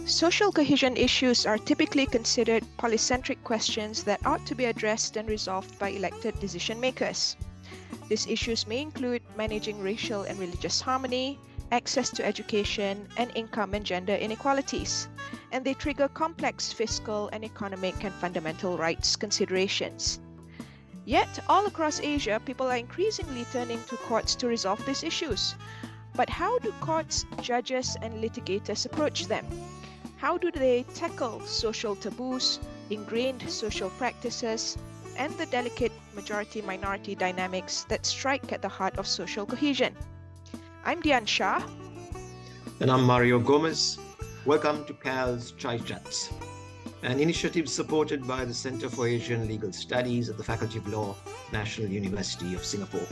Social cohesion issues are typically considered polycentric questions that ought to be addressed and resolved by elected decision makers. These issues may include managing racial and religious harmony, access to education, and income and gender inequalities, and they trigger complex fiscal and economic and fundamental rights considerations. Yet, all across Asia, people are increasingly turning to courts to resolve these issues. But how do courts, judges, and litigators approach them? How do they tackle social taboos, ingrained social practices, and the delicate majority-minority dynamics that strike at the heart of social cohesion? I'm Dian Shah. And I'm Mario Gomez. Welcome to CALS Chai Chats, an initiative supported by the Center for Asian Legal Studies at the Faculty of Law, National University of Singapore.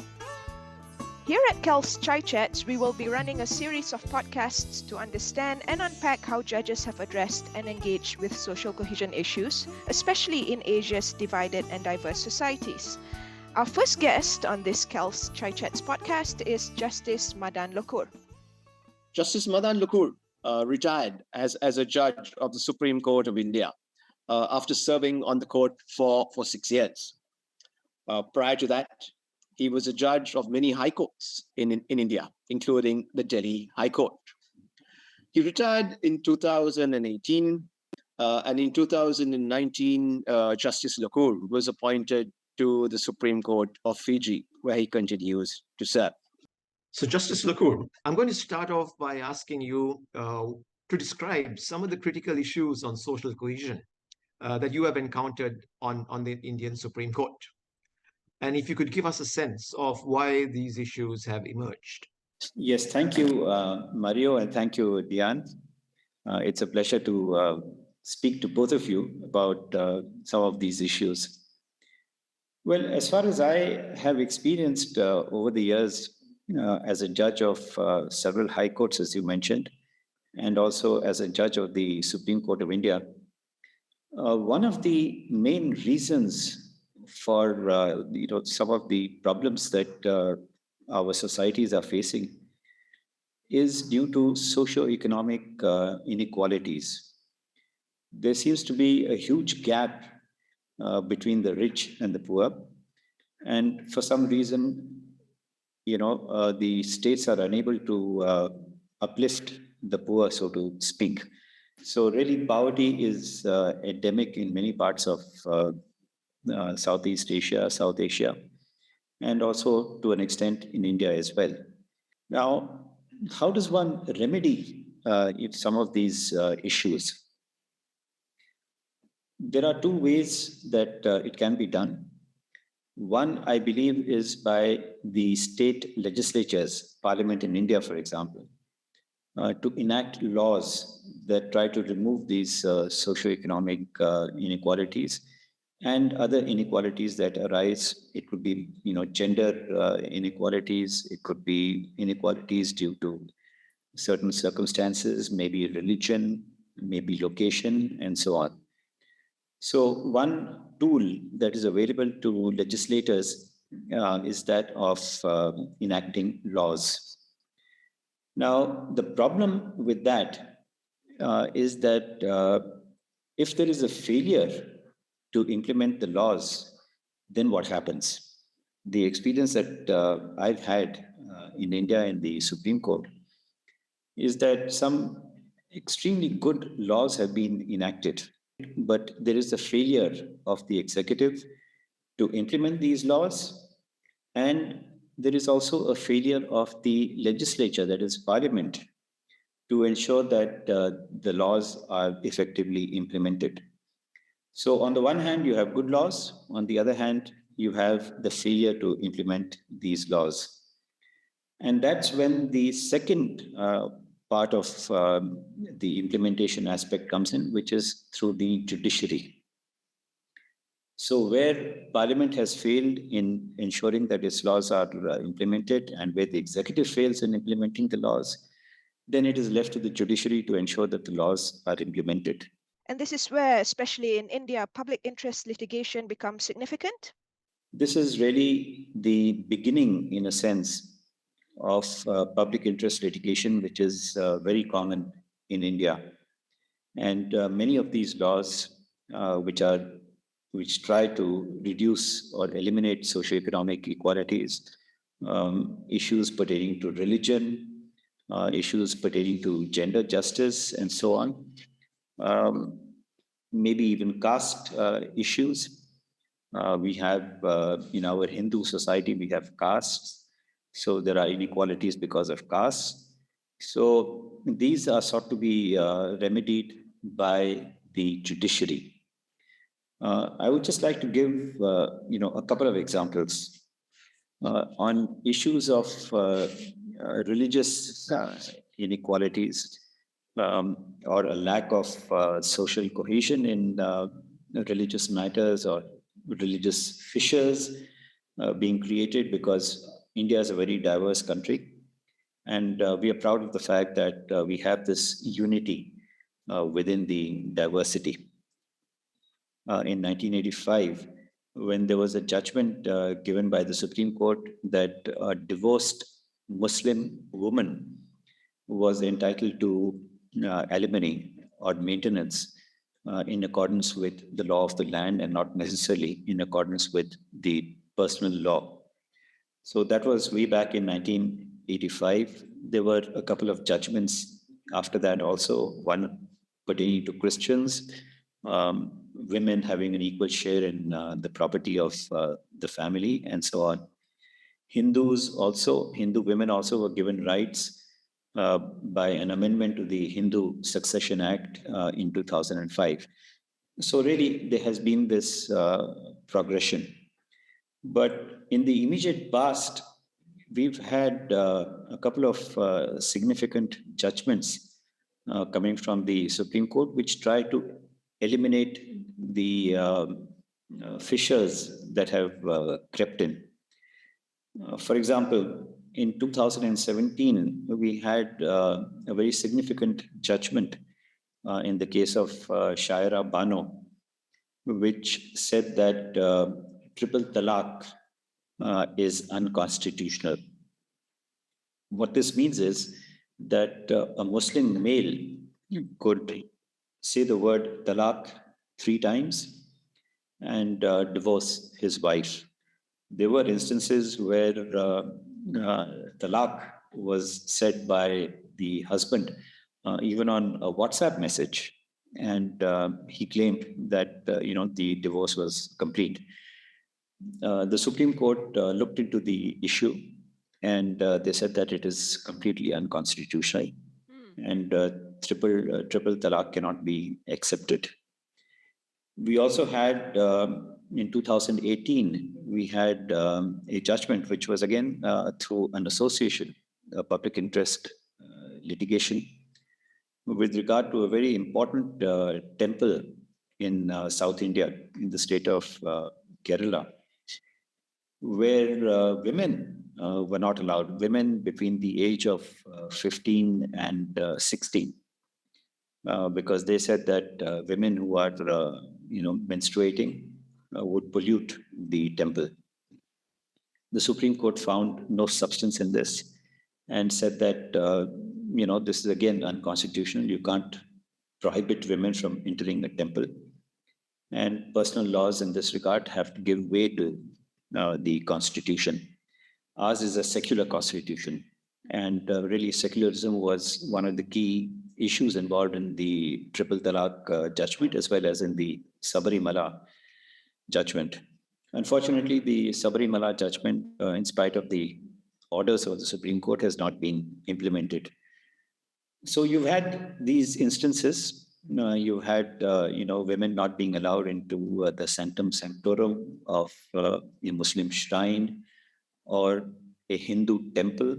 Here at CALS Chai Chats, we will be running a series of podcasts to understand and unpack how judges have addressed and engaged with social cohesion issues, especially in Asia's divided and diverse societies. Our first guest on this CALS Chai Chats podcast is Justice Madan Lokur. Justice Madan Lokur retired as a judge of the Supreme Court of India after serving on the court for 6 years. Prior to that, he was a judge of many high courts in India, including the Delhi High Court. He retired in 2018, and in 2019, Justice Lokur was appointed to the Supreme Court of Fiji, where he continues to serve. So, Justice Lokur, I'm going to start off by asking you to describe some of the critical issues on social cohesion that you have encountered on the Indian Supreme Court. And if you could give us a sense of why these issues have emerged. Yes, thank you, Mario, and thank you, Dian. It's a pleasure to speak to both of you about some of these issues. Well, as far as I have experienced over the years as a judge of several high courts, as you mentioned, and also as a judge of the Supreme Court of India, one of the main reasons for some of the problems that our societies are facing is due to socio-economic inequalities. There seems to be a huge gap between the rich and the poor, and for some reason, the states are unable to uplift the poor, so to speak. So really, poverty is endemic in many parts of Southeast Asia, South Asia, and also to an extent in India as well. Now, how does one remedy some of these issues? There are two ways that it can be done. One, I believe, is by the state legislatures, Parliament in India, for example, to enact laws that try to remove these socio-economic inequalities and other inequalities that arise. It could be, gender inequalities. It could be inequalities due to certain circumstances, maybe religion, maybe location, and so on. So one tool that is available to legislators is that of enacting laws. Now, the problem with that is that if there is a failure to implement the laws, then what happens? The experience that I've had in India in the Supreme Court is that some extremely good laws have been enacted, but there is a failure of the executive to implement these laws, and there is also a failure of the legislature, that is Parliament, to ensure that the laws are effectively implemented. So on the one hand, you have good laws. On the other hand, you have the failure to implement these laws. And that's when the second part of the implementation aspect comes in, which is through the judiciary. So where Parliament has failed in ensuring that its laws are implemented, and where the executive fails in implementing the laws, then it is left to the judiciary to ensure that the laws are implemented. And this is where, especially in India, public interest litigation becomes significant? This is really the beginning, in a sense, of public interest litigation, which is very common in India. And many of these laws, which try to reduce or eliminate socioeconomic inequalities, issues pertaining to religion, issues pertaining to gender justice, and so on. Maybe even caste issues. We have in our Hindu society, we have castes. So there are inequalities because of castes. So these are sought to be remedied by the judiciary. I would just like to give a couple of examples on issues of religious inequalities or a lack of social cohesion in religious matters or religious fissures being created, because India is a very diverse country. And we are proud of the fact that we have this unity within the diversity. In 1985, when there was a judgment given by the Supreme Court that a divorced Muslim woman was entitled to alimony or maintenance in accordance with the law of the land and not necessarily in accordance with the personal law. So that was way back in 1985. There were a couple of judgments after that also, one pertaining to Christians, women having an equal share in the property of the family, and so on. Hindu women also were given rights by an amendment to the Hindu Succession Act in 2005. So really, there has been this progression. But in the immediate past, we've had a couple of significant judgments coming from the Supreme Court, which try to eliminate the fissures that have crept in. For example, in 2017, we had a very significant judgment in the case of Shaira Bano, which said that triple talaq is unconstitutional. What this means is that a Muslim male could say the word talaq 3 times and divorce his wife. There were instances where talaq was said by the husband, even on a WhatsApp message, and he claimed that the divorce was complete. The Supreme Court looked into the issue, and they said that it is completely unconstitutional, and triple talaq cannot be accepted. We also had in 2018, we had a judgment which was again through an association, a public interest litigation, with regard to a very important temple in South India, in the state of Kerala, where women were not allowed, women between the age of 15 and 16, because they said that women who are menstruating would pollute the temple. The Supreme Court found no substance in this and said that this is again unconstitutional. You can't prohibit women from entering a temple, and personal laws in this regard have to give way to the constitution. Ours is a secular constitution, and really secularism was one of the key issues involved in the triple talaq judgment, as well as in the Sabarimala judgment. Unfortunately, the Sabarimala judgment, in spite of the orders of the Supreme Court, has not been implemented. So you've had these instances. You had women not being allowed into the sanctum sanctorum of a Muslim shrine or a Hindu temple.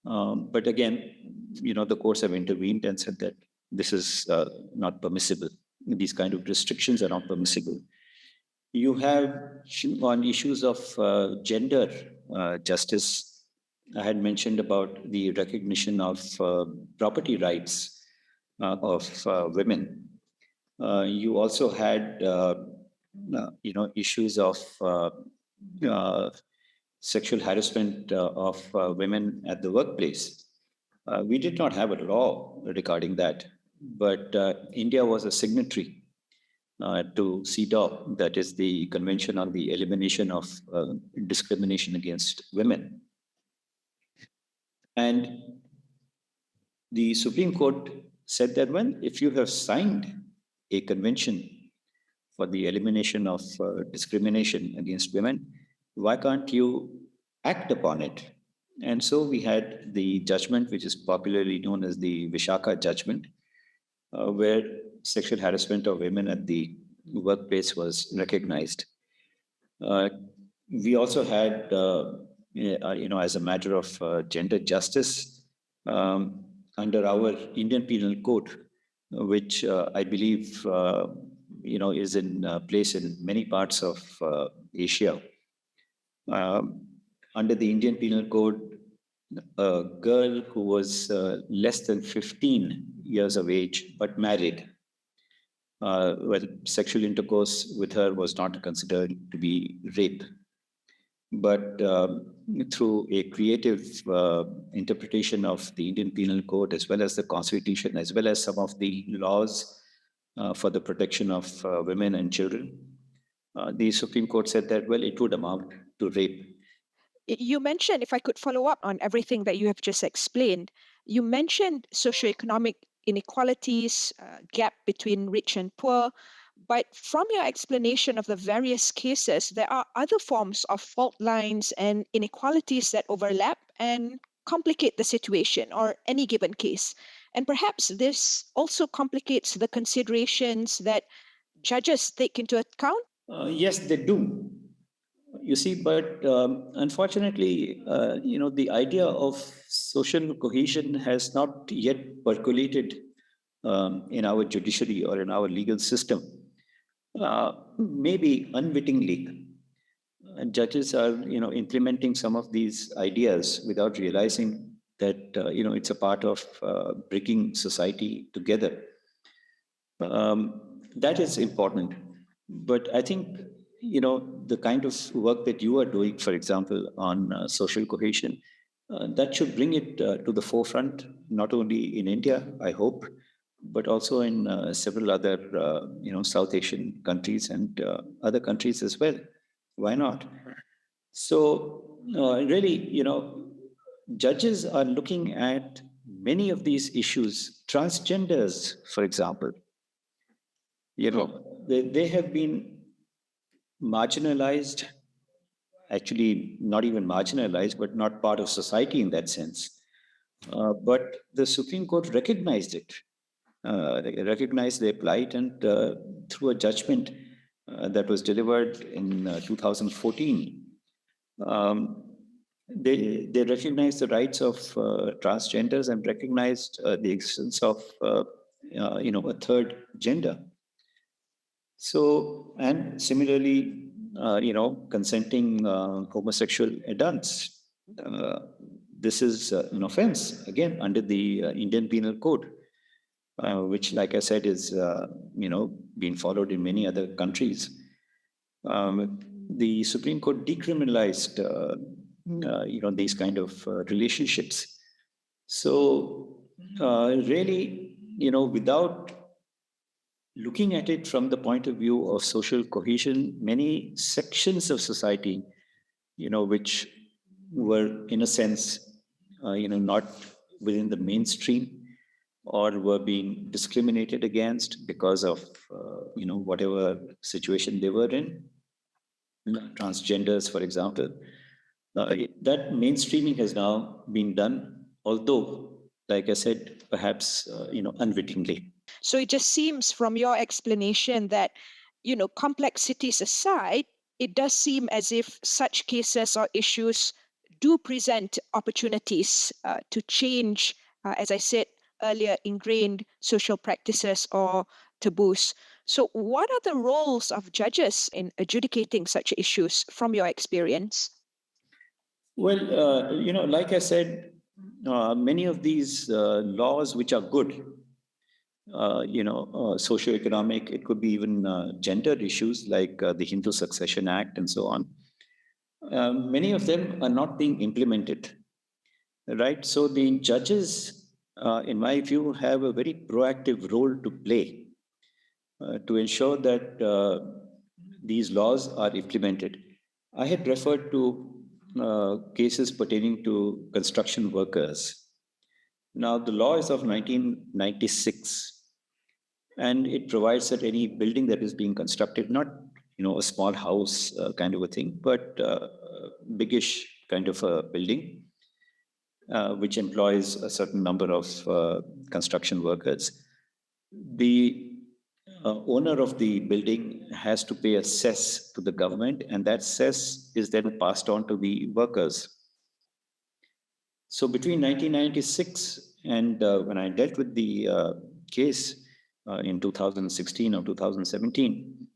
But again, the courts have intervened and said that this is not permissible. These kind of restrictions are not permissible. You have on issues of gender justice. I had mentioned about the recognition of property rights of women. You also had, issues of sexual harassment of women at the workplace. We did not have a law regarding that, but India was a signatory to CEDAW, that is the Convention on the Elimination of Discrimination Against Women. And the Supreme Court said that, well, if you have signed a convention for the elimination of discrimination against women, why can't you act upon it? And so we had the judgment, which is popularly known as the Vishaka judgment, where sexual harassment of women at the workplace was recognized. We also had, as a matter of gender justice, under our Indian Penal Code, which I believe is in place in many parts of Asia. Under the Indian Penal Code, a girl who was less than 15 years of age but married, sexual intercourse with her was not considered to be rape. But through a creative interpretation of the Indian Penal Code, as well as the Constitution, as well as some of the laws for the protection of women and children, the Supreme Court said that, well, it would amount to rape. You mentioned, if I could follow up on everything that you have just explained, you mentioned socioeconomic inequalities, gap between rich and poor. But from your explanation of the various cases, there are other forms of fault lines and inequalities that overlap and complicate the situation or any given case. And perhaps this also complicates the considerations that judges take into account. Yes, they do. You see, but unfortunately, the idea of social cohesion has not yet percolated in our judiciary or in our legal system. Maybe unwittingly, judges are, implementing some of these ideas without realizing that, it's a part of bringing society together. That is important. But I think, the kind of work that you are doing, for example, on social cohesion, that should bring it to the forefront, not only in India, I hope, but also in several other, South Asian countries and other countries as well. Why not? So really, judges are looking at many of these issues. Transgenders, for example, they have been marginalized, actually not even marginalized, but not part of society in that sense. But the Supreme Court recognized it. They recognized their plight, and through a judgment that was delivered in 2014, they recognized the rights of transgenders and recognized the existence of a third gender. So, and similarly, consenting homosexual adults. This is an offense, again, under the Indian Penal Code, which, like I said, is, being followed in many other countries. The Supreme Court decriminalized, these kind of relationships. So, really, without looking at it from the point of view of social cohesion, many sections of society, which were in a sense, not within the mainstream or were being discriminated against because of, whatever situation they were in, transgenders, for example, that mainstreaming has now been done, although, like I said, perhaps, unwittingly. So it just seems from your explanation that, complexities aside, it does seem as if such cases or issues do present opportunities to change, as I said earlier, ingrained social practices or taboos. So what are the roles of judges in adjudicating such issues from your experience? Well, like I said, many of these laws which are good, socioeconomic, it could be even gender issues like the Hindu Succession Act and so on. Many of them are not being implemented, right? So the judges in my view, have a very proactive role to play to ensure that these laws are implemented. I had referred to cases pertaining to construction workers. Now, the law is of 1996, and it provides that any building that is being constructed, not a small house kind of a thing, but biggish kind of a building, which employs a certain number of construction workers. The owner of the building has to pay a cess to the government, and that cess is then passed on to the workers. So between 1996 and when I dealt with the case in 2016 or 2017,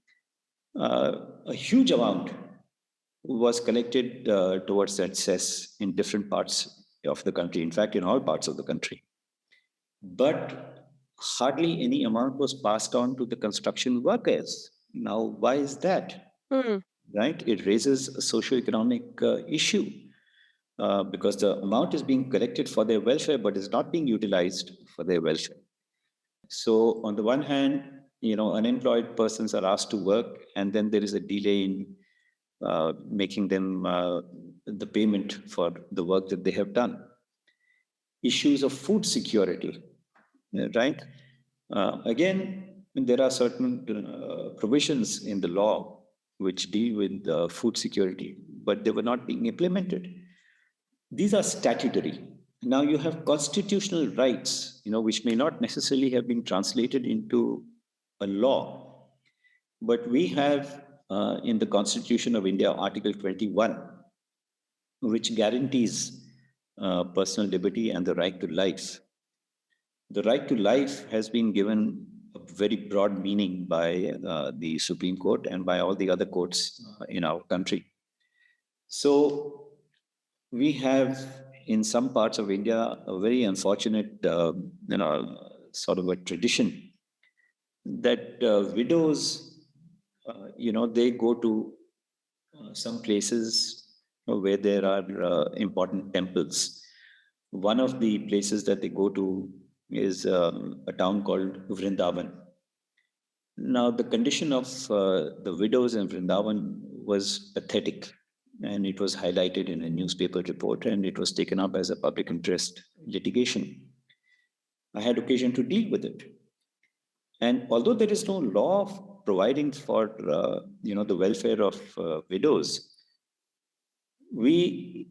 a huge amount was collected towards that cess in different parts of the country, in fact, in all parts of the country. But hardly any amount was passed on to the construction workers. Now, why is that? Right? It raises a socioeconomic issue because the amount is being collected for their welfare, but is not being utilized for their welfare. So, on the one hand, unemployed persons are asked to work, and then there is a delay in making them the payment for the work that they have done. Issues of food security, right? Again, there are certain provisions in the law which deal with food security, but they were not being implemented. These are statutory. Now you have constitutional rights, which may not necessarily have been translated into a law, but we have in the Constitution of India, Article 21, which guarantees personal liberty and the right to life. The right to life has been given a very broad meaning by the Supreme Court and by all the other courts in our country. So we have in some parts of India a very unfortunate, sort of a tradition that widows, they go to some places where there are important temples. One of the places that they go to is a town called Vrindavan. Now, the condition of the widows in Vrindavan was pathetic, and it was highlighted in a newspaper report, and it was taken up as a public interest litigation. I had occasion to deal with it. And although there is no law providing for the welfare of widows, we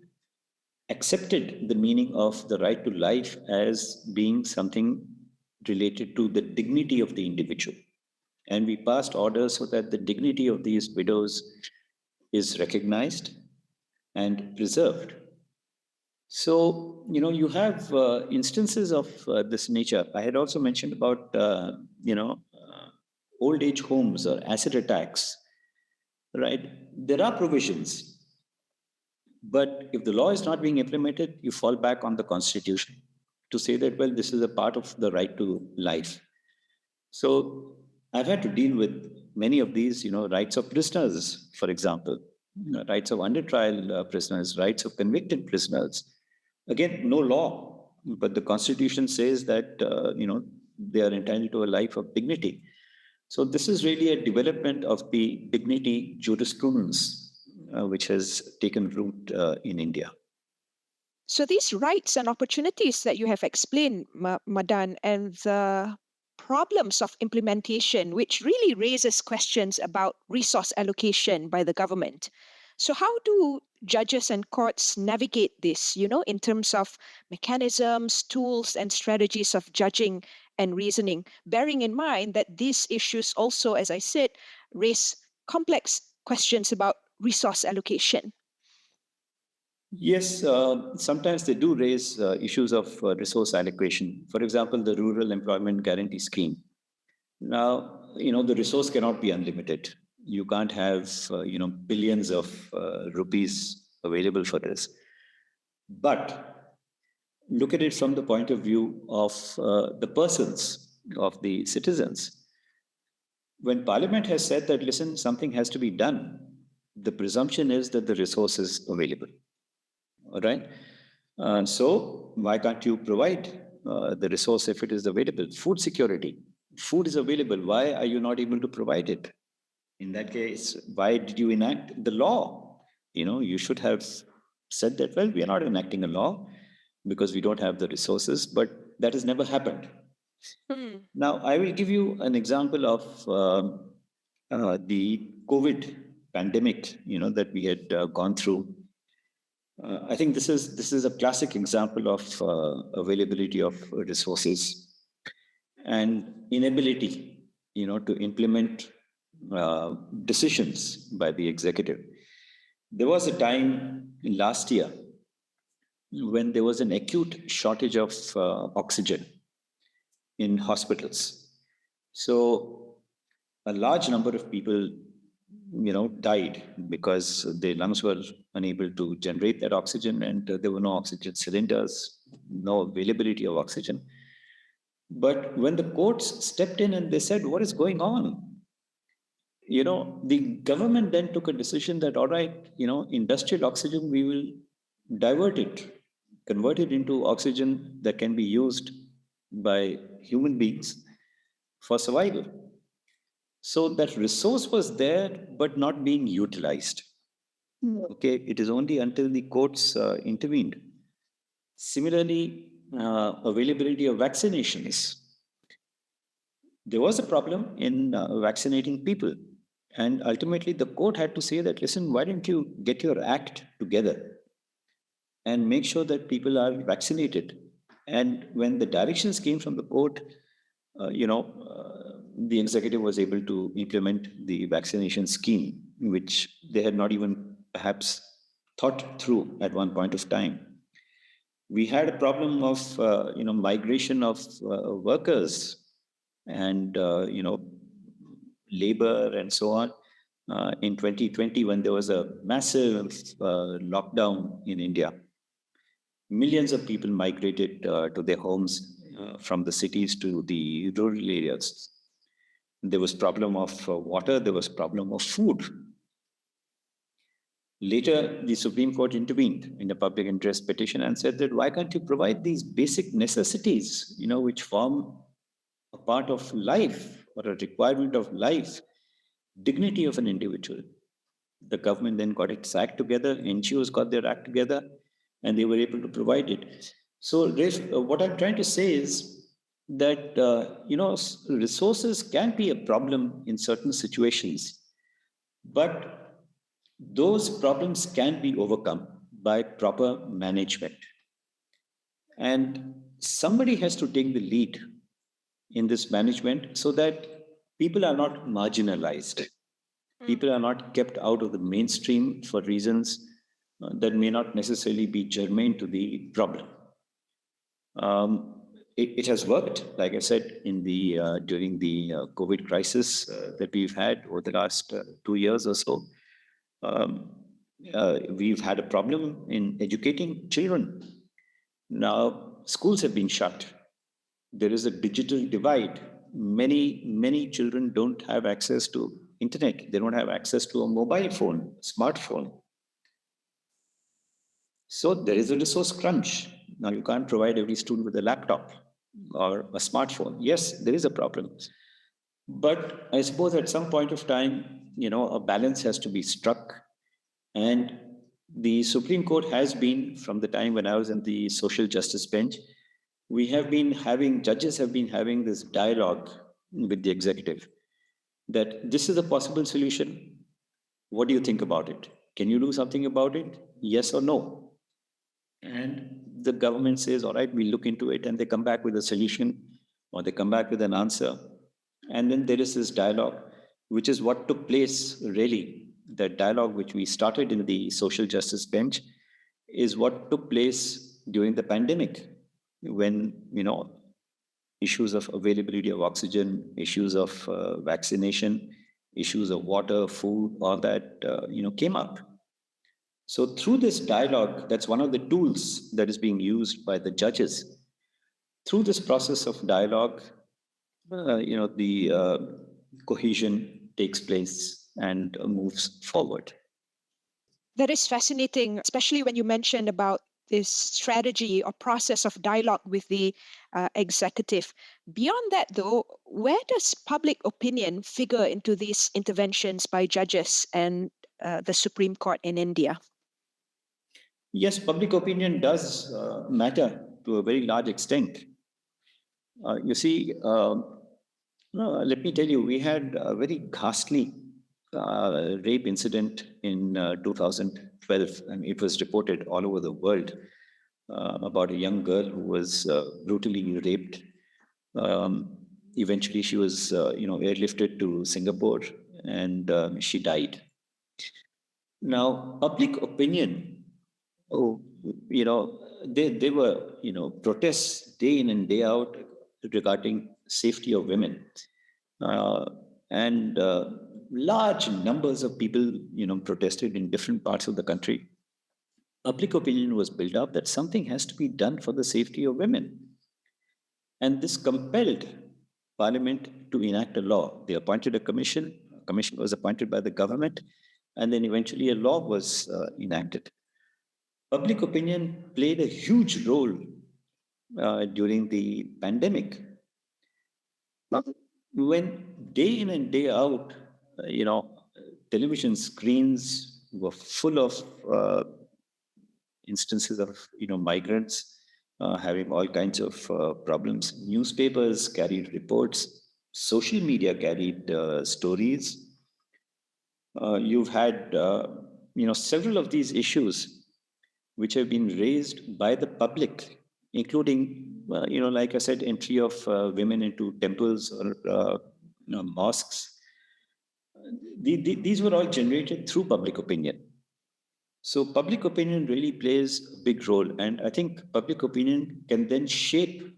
accepted the meaning of the right to life as being something related to the dignity of the individual. And we passed orders so that the dignity of these widows is recognized and preserved. So, you have instances of this nature. I had also mentioned about, old age homes or acid attacks, right? There are provisions. But if the law is not being implemented, you fall back on the Constitution to say that, well, this is a part of the right to life. So I've had to deal with many of these, rights of prisoners, for example, rights of under trial prisoners, rights of convicted prisoners. Again, no law, but the Constitution says that, they are entitled to a life of dignity. So this is really a development of the dignity jurisprudence, which has taken root in India. So these rights and opportunities that you have explained, Madan, and the problems of implementation, which really raises questions about resource allocation by the government. So how do judges and courts navigate this, in terms of mechanisms, tools, and strategies of judging and reasoning, bearing in mind that these issues also, as I said, raise complex questions about resource allocation? Yes, sometimes they do raise issues of resource allocation. For example, the Rural Employment Guarantee Scheme. Now, the resource cannot be unlimited. You can't have, billions of rupees available for this. But look at it from the point of view of the persons, of the citizens. When Parliament has said that, listen, something has to be done, the presumption is that the resource is available. All right. So why can't you provide the resource if it is available. Food security. Food is available. Why are you not able to provide it? In that case, why did you enact the law? You should have said that, well, we are not enacting a law because we don't have the resources, but that has never happened. Now, I will give you an example of the COVID pandemic, that we had gone through. I think this is a classic example of availability of resources and inability, to implement decisions by the executive. There was a time last year when there was an acute shortage of oxygen in hospitals. So a large number of people, died because their lungs were unable to generate that oxygen, and there were no oxygen cylinders, no availability of oxygen. But when the courts stepped in and they said, what is going on? The government then took a decision that, all right, industrial oxygen, we will divert it, convert it into oxygen that can be used by human beings for survival. So that resource was there, but not being utilized. Okay, it is only until the courts intervened. Similarly, availability of vaccinations. There was a problem in vaccinating people. And ultimately, the court had to say that, listen, why don't you get your act together and make sure that people are vaccinated? And when the directions came from the court, the executive was able to implement the vaccination scheme, which they had not even perhaps thought through at one point of time. We had a problem of, migration of workers and, labor and so on. In 2020, when there was a massive lockdown in India, millions of people migrated to their homes from the cities to the rural areas. There was problem of water, there was problem of food. Later, the Supreme Court intervened in a public interest petition and said that, why can't you provide these basic necessities, which form a part of life or a requirement of life, dignity of an individual? The government then got its act together, NGOs got their act together, and they were able to provide it. So, what I'm trying to say is that, resources can be a problem in certain situations, but those problems can be overcome by proper management. And somebody has to take the lead in this management so that people are not marginalized. People are not kept out of the mainstream for reasons that may not necessarily be germane to the problem. It has worked, like I said, in the during the COVID crisis that we've had over the last 2 years or so. We've had a problem in educating children. Now, schools have been shut. There is a digital divide. Many children don't have access to internet. They don't have access to a mobile phone, smartphone. So there is a resource crunch. Now, you can't provide every student with a laptop or a smartphone. Yes, there is a problem. But I suppose at some point of time, a balance has to be struck. And the Supreme Court has been, from the time when I was in the social justice bench, judges have been having this dialogue with the executive that this is a possible solution. What do you think about it? Can you do something about it? Yes or no? And the government says, all right, we'll look into it. And they come back with a solution or they come back with an answer. And then there is this dialogue, which is what took place really. The dialogue which we started in the social justice bench is what took place during the pandemic, when, issues of availability of oxygen, issues of vaccination, issues of water, food, all that, came up. So through this dialogue, that's one of the tools that is being used by the judges. Through this process of dialogue, the cohesion takes place and moves forward. That is fascinating, especially when you mentioned about this strategy or process of dialogue with the executive. Beyond that, though, where does public opinion figure into these interventions by judges and the Supreme Court in India? Yes, public opinion does matter to a very large extent. You see, let me tell you, we had a very ghastly rape incident in 2012, and it was reported all over the world about a young girl who was brutally raped. Eventually, she was, airlifted to Singapore, and she died. Now, public opinion, there were, protests day in and day out regarding safety of women, and large numbers of people, protested in different parts of the country. Public opinion was built up that something has to be done for the safety of women, and this compelled Parliament to enact a law. They appointed a commission. A commission was appointed by the government, and then eventually a law was enacted. Public opinion played a huge role during the pandemic. When day in and day out, television screens were full of instances of migrants having all kinds of problems. Newspapers carried reports. Social media carried stories. You've had several of these issues which have been raised by the public, including, like I said, entry of women into temples or mosques. These were all generated through public opinion. So public opinion really plays a big role. And I think public opinion can then shape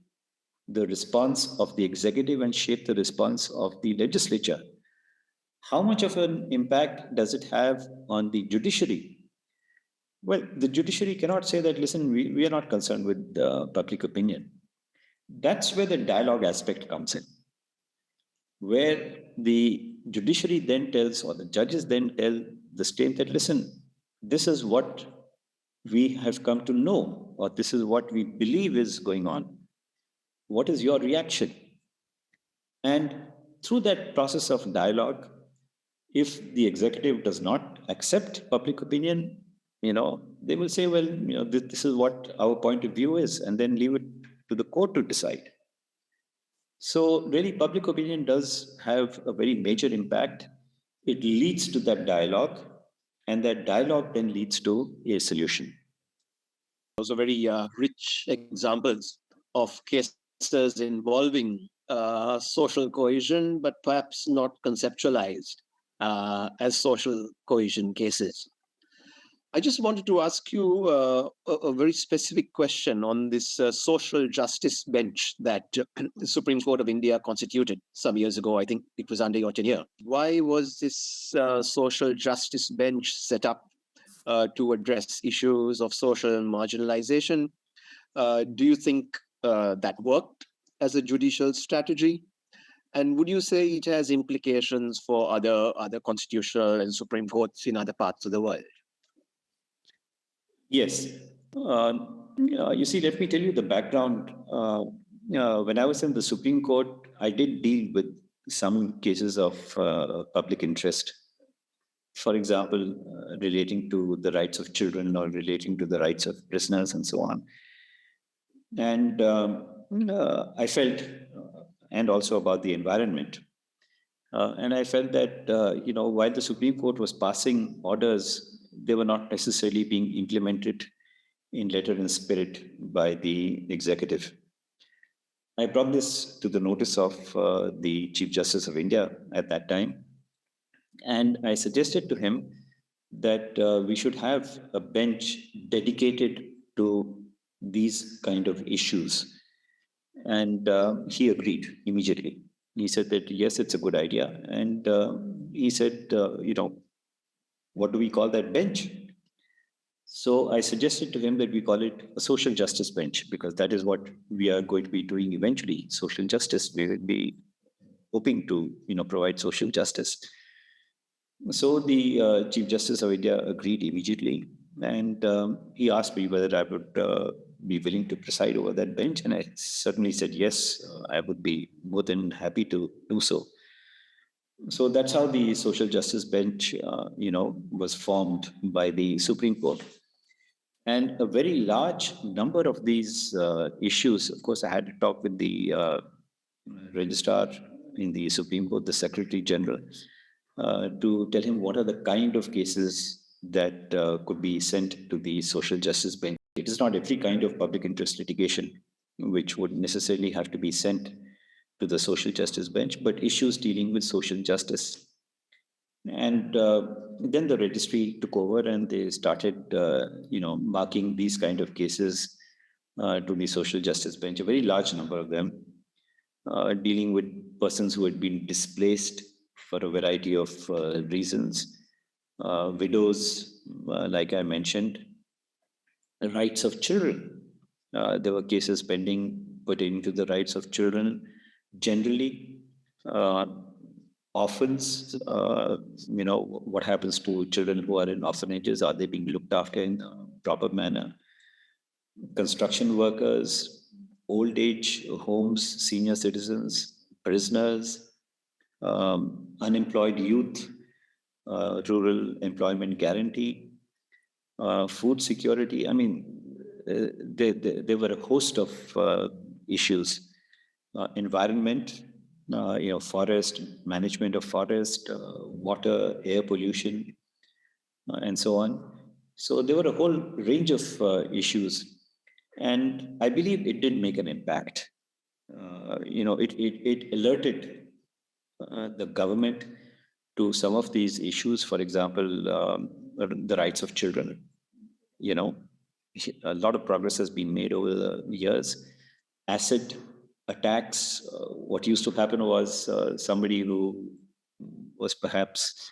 the response of the executive and shape the response of the legislature. How much of an impact does it have on the judiciary? Well, the judiciary cannot say that, listen, we are not concerned with public opinion. That's where the dialogue aspect comes in, where the judiciary then tells, or the judges then tell the state that, listen, this is what we have come to know, or this is what we believe is going on. What is your reaction? And through that process of dialogue, if the executive does not accept public opinion, they will say, well, this is what our point of view is, and then leave it to the court to decide. So really, public opinion does have a very major impact. It leads to that dialogue, and that dialogue then leads to a solution. Those are very rich examples of cases involving social cohesion, but perhaps not conceptualized as social cohesion cases. I just wanted to ask you a very specific question on this social justice bench that the Supreme Court of India constituted some years ago. I think it was under your tenure. Why was this social justice bench set up to address issues of social marginalization? Do you think that worked as a judicial strategy? And would you say it has implications for other constitutional and Supreme Courts in other parts of the world? Yes. You see, let me tell you the background. When I was in the Supreme Court, I did deal with some cases of public interest. For example, relating to the rights of children or relating to the rights of prisoners and so on. And I felt, and also about the environment. And I felt that, while the Supreme Court was passing orders, they were not necessarily being implemented in letter and spirit by the executive. I brought this to the notice of the Chief Justice of India at that time. And I suggested to him that we should have a bench dedicated to these kind of issues. And he agreed immediately. He said that, yes, it's a good idea. And he said, what do we call that bench? So I suggested to him that we call it a social justice bench, because that is what we are going to be doing eventually. Social justice, we will be hoping to, provide social justice. So the Chief Justice of India agreed immediately. And he asked me whether I would be willing to preside over that bench. And I certainly said, yes, I would be more than happy to do so. So that's how the social justice bench, was formed by the Supreme Court. And a very large number of these issues, of course, I had to talk with the registrar in the Supreme Court, the Secretary General, to tell him what are the kind of cases that could be sent to the social justice bench. It is not every kind of public interest litigation which would necessarily have to be sent to the social justice bench, but issues dealing with social justice. And then the registry took over and they started, marking these kind of cases to the social justice bench, a very large number of them, dealing with persons who had been displaced for a variety of reasons, widows, like I mentioned, the rights of children. There were cases pending pertaining to the rights of children generally. Orphans, what happens to children who are in orphanages? Are they being looked after in a proper manner? Construction workers, old age homes, senior citizens, prisoners, unemployed youth, rural employment guarantee, food security. I mean, there were a host of issues. Environment, forest, management of forest, water, air pollution, and so on. So there were a whole range of issues. And I believe it did make an impact. It alerted the government to some of these issues. For example, the rights of children. A lot of progress has been made over the years. Acid attacks. What used to happen was somebody who was perhaps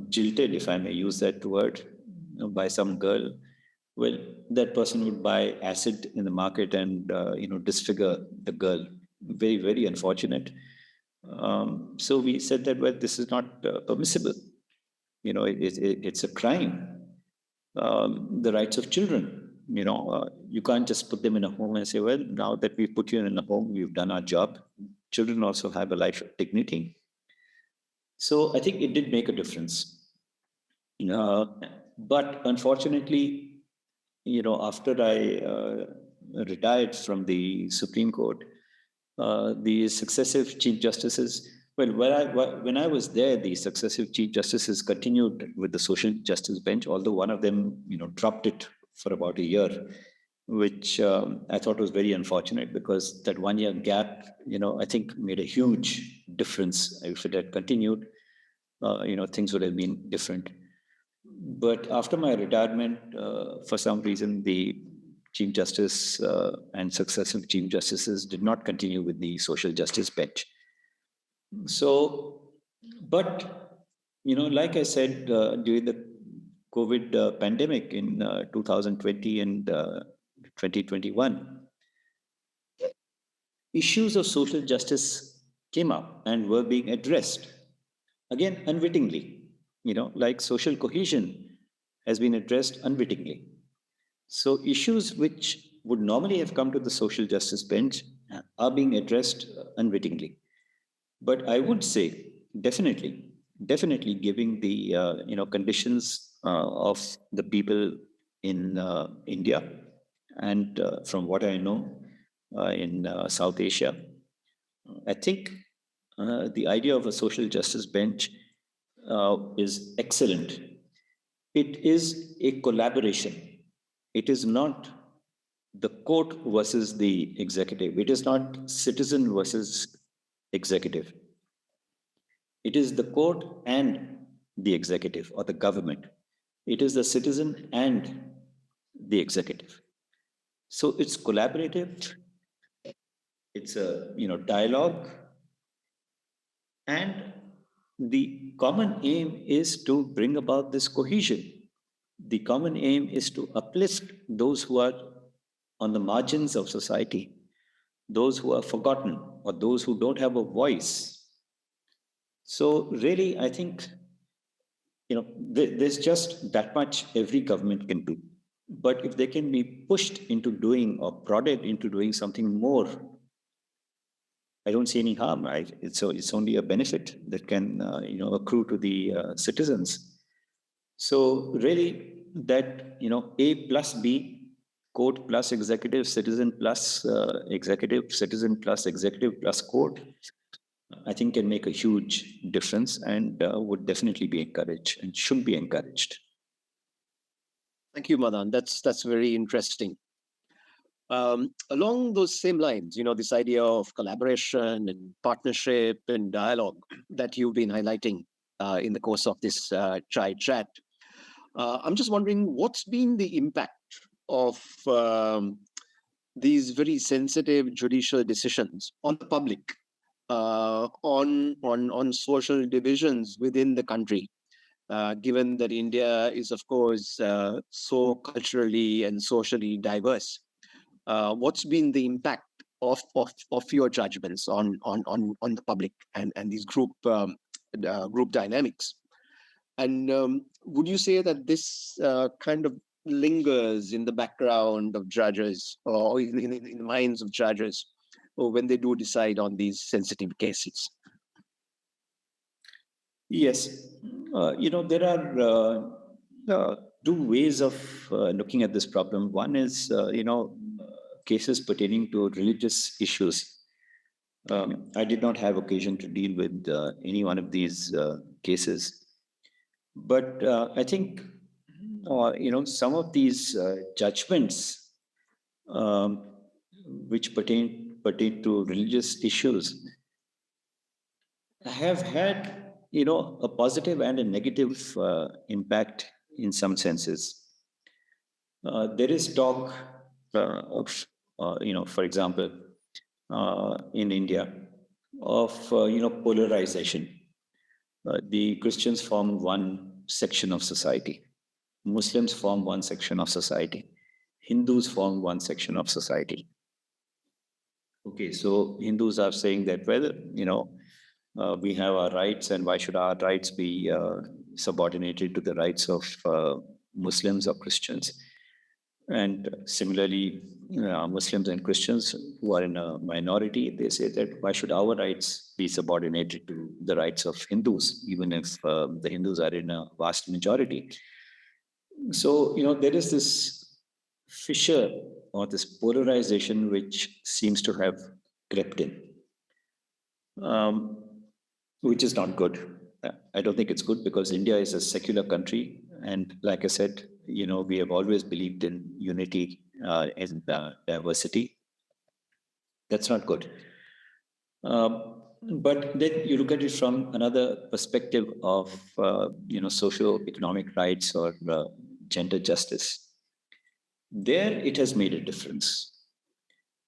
jilted, if I may use that word, by some girl. Well, that person would buy acid in the market and disfigure the girl. Very, very unfortunate. So we said that, well, this is not permissible. It's a crime. The rights of children. You can't just put them in a home and say, well, now that we've put you in a home, we've done our job. Children also have a life of dignity. So I think it did make a difference. But unfortunately, after I retired from the Supreme Court, the successive chief justices, well, when I was there, the successive chief justices continued with the social justice bench, although one of them, dropped it for about a year, which I thought was very unfortunate because that 1 year gap, I think made a huge difference. If it had continued, things would have been different. But after my retirement, for some reason, the Chief Justice and successive Chief Justices did not continue with the social justice bench. So, but, like I said, during the COVID pandemic in 2020 and 2021, issues of social justice came up and were being addressed, again, unwittingly, like social cohesion has been addressed unwittingly. So issues which would normally have come to the social justice bench are being addressed unwittingly. But I would say definitely giving the conditions of the people in India and from what I know in South Asia, I think the idea of a social justice bench is excellent. It is a collaboration. It is not the court versus the executive. It is not citizen versus executive. It is the court and the executive or the government. It is the citizen and the executive. So it's collaborative. It's a dialogue, and the common aim is to bring about this cohesion. The common aim is to uplift those who are on the margins of society, those who are forgotten, or those who don't have a voice. So really, I think there's just that much every government can do. But if they can be pushed into doing or prodded into doing something more, I don't see any harm. Right? It's only a benefit that can accrue to the citizens. So really, that A plus B, court plus executive, citizen plus executive, citizen plus executive plus court, I think can make a huge difference and would definitely be encouraged and should be encouraged. Thank you, Madan. That's very interesting. Along those same lines, this idea of collaboration and partnership and dialogue that you've been highlighting in the course of this chai chat, I'm just wondering what's been the impact of these very sensitive judicial decisions on the public, on social divisions within the country, given that India is, of course, so culturally and socially diverse. What's been the impact of your judgments on the public and these group dynamics? And would you say that this kind of lingers in the background of judges or in the minds of judges or when they do decide on these sensitive cases? Yes, there are two ways of looking at this problem. One is, cases pertaining to religious issues. I did not have occasion to deal with any one of these cases, but I think, some of these judgments which pertain to religious issues have had a positive and a negative impact in some senses. There is talk of, for example, in India, of polarization. The Christians form one section of society, Muslims form one section of society, Hindus form one section of society. Okay, so Hindus are saying that whether we have our rights, and why should our rights be subordinated to the rights of Muslims or Christians? And similarly, Muslims and Christians who are in a minority, they say that why should our rights be subordinated to the rights of Hindus, even if the Hindus are in a vast majority? So, there is this fissure or this polarization which seems to have crept in. Which is not good. I don't think it's good because India is a secular country. And like I said, we have always believed in unity and diversity. That's not good. But then you look at it from another perspective of, socio-economic rights or gender justice. There it has made a difference,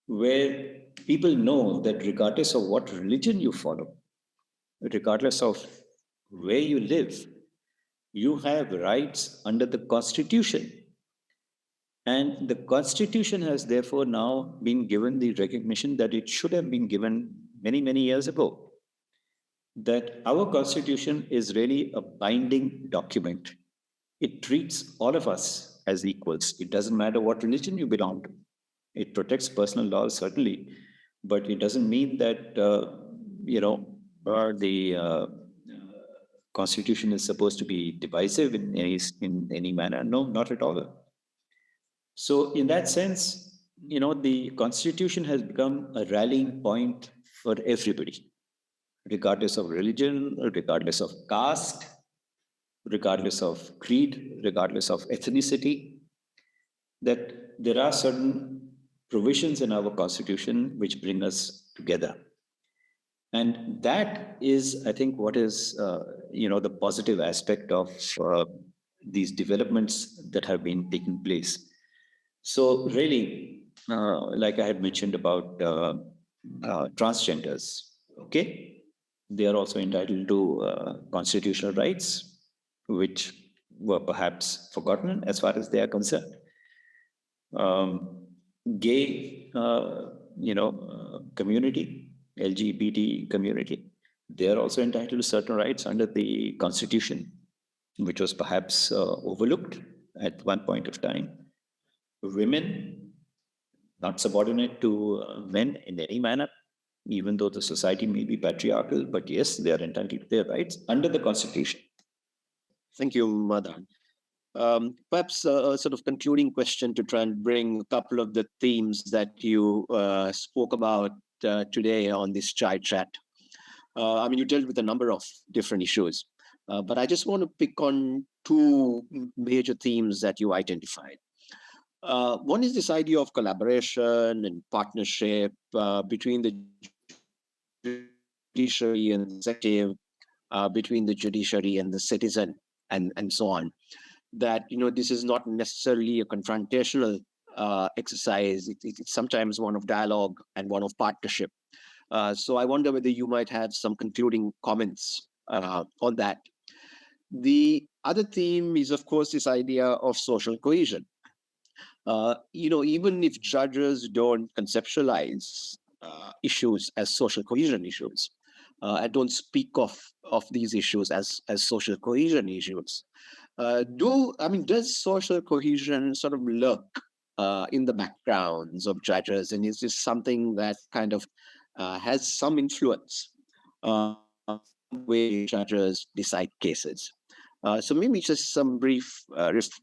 where people know that regardless of what religion you follow, regardless of where you live, you have rights under the Constitution. And the Constitution has therefore now been given the recognition that it should have been given many, many years ago. That our Constitution is really a binding document. It treats all of us as equals. It doesn't matter what religion you belong to. It protects personal laws, certainly, but it doesn't mean that, the Constitution is supposed to be divisive in any manner. No, not at all. So in that sense, the Constitution has become a rallying point for everybody, regardless of religion, regardless of caste, regardless of creed, regardless of ethnicity, that there are certain provisions in our Constitution which bring us together. And that is, I think, what is, the positive aspect of these developments that have been taking place. So really, like I had mentioned about transgenders, okay? They are also entitled to constitutional rights, which were perhaps forgotten as far as they are concerned. Gay, community, LGBT community, they are also entitled to certain rights under the Constitution. which was perhaps overlooked at one point of time. Women, not subordinate to men in any manner, even though the society may be patriarchal, but yes, they are entitled to their rights under the Constitution. Thank you, Madan. Perhaps a sort of concluding question to try and bring a couple of the themes that you spoke about today on this chai chat. I mean, you dealt with a number of different issues, but I just want to pick on two major themes that you identified. One is this idea of collaboration and partnership between the judiciary and the executive, between the judiciary and the citizen, and so on. That, you know, this is not necessarily a confrontational exercise. It's sometimes one of dialogue and one of partnership. So I wonder whether you might have some concluding comments on that. The other theme is, of course, this idea of social cohesion. You know, even if judges don't conceptualize issues as social cohesion issues, and don't speak of these issues as social cohesion issues, does social cohesion sort of lurk in the backgrounds of judges, and is this something that kind of has some influence on the way judges decide cases? So maybe just some brief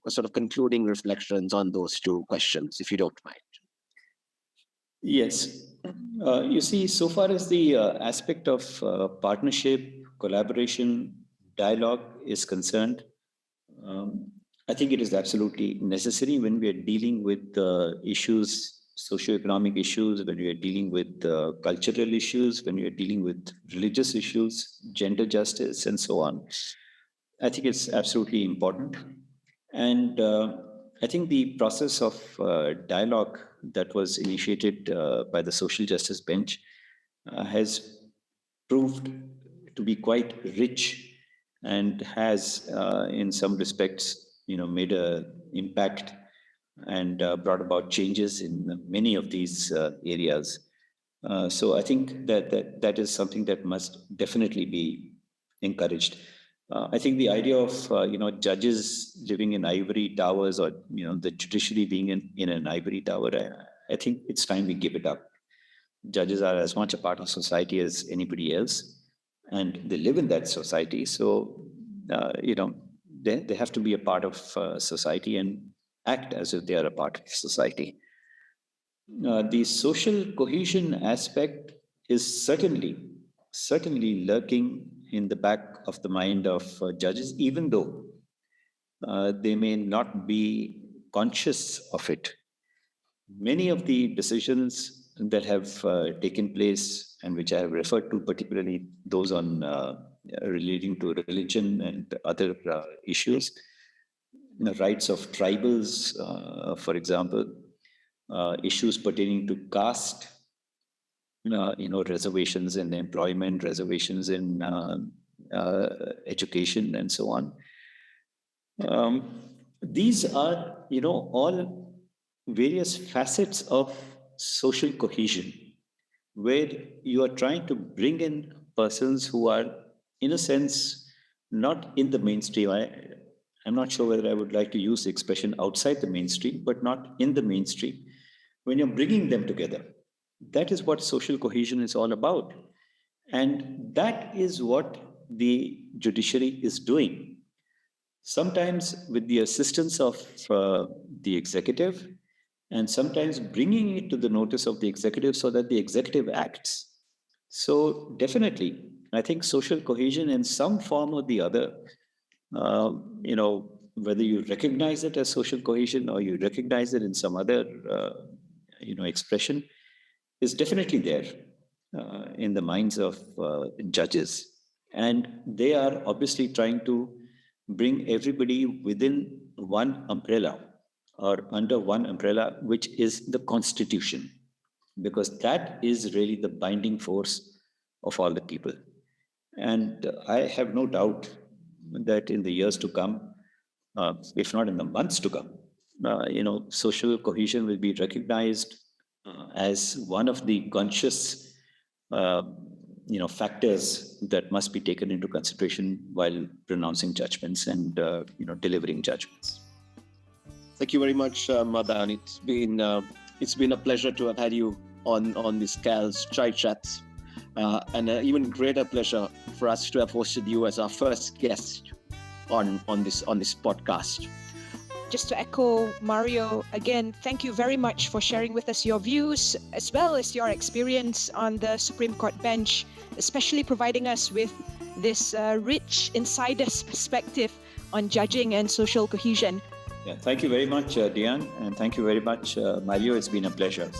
sort of concluding reflections on those two questions, if you don't mind. Yes. You see, so far as the aspect of partnership, collaboration, dialogue is concerned, I think it is absolutely necessary when we are dealing with issues, socioeconomic issues, when we are dealing with cultural issues, when we are dealing with religious issues, gender justice, and so on. I think it's absolutely important. And I think the process of dialogue that was initiated by the social justice bench has proved to be quite rich and has, in some respects, made an impact and brought about changes in many of these areas. So I think that is something that must definitely be encouraged. I think the idea of judges living in ivory towers, or the judiciary being in an ivory tower, I think it's time we give it up. Judges are as much a part of society as anybody else, and they live in that society. So they have to be a part of society and act as if they are a part of society. The social cohesion aspect is certainly lurking in the back of the mind of judges, even though they may not be conscious of it. Many of the decisions that have taken place, and which I have referred to, particularly those on relating to religion and other issues, the rights of tribals, for example, issues pertaining to caste, reservations in employment, reservations in education, and so on. These are, all various facets of social cohesion, where you are trying to bring in persons who are, in a sense, not in the mainstream. I'm not sure whether I would like to use the expression outside the mainstream, but not in the mainstream. When you're bringing them together, that is what social cohesion is all about. And that is what the judiciary is doing. Sometimes with the assistance of the executive, and sometimes bringing it to the notice of the executive so that the executive acts. So definitely, I think social cohesion in some form or the other, whether you recognize it as social cohesion or you recognize it in some other, expression, is definitely there in the minds of judges. And they are obviously trying to bring everybody within one umbrella, or under one umbrella, which is the Constitution, because that is really the binding force of all the people. And I have no doubt that in the years to come, if not in the months to come, social cohesion will be recognized as one of the conscious factors that must be taken into consideration while pronouncing judgments and delivering judgments. Thank you very much, Madan. It's been a pleasure to have had you on this CALS Chai Chats, and an even greater pleasure for us to have hosted you as our first guest on this podcast. Just to echo Mario, again, thank you very much for sharing with us your views as well as your experience on the Supreme Court bench, especially providing us with this rich insider's perspective on judging and social cohesion. Yeah, thank you very much, Dian, and thank you very much, Mario. It's been a pleasure.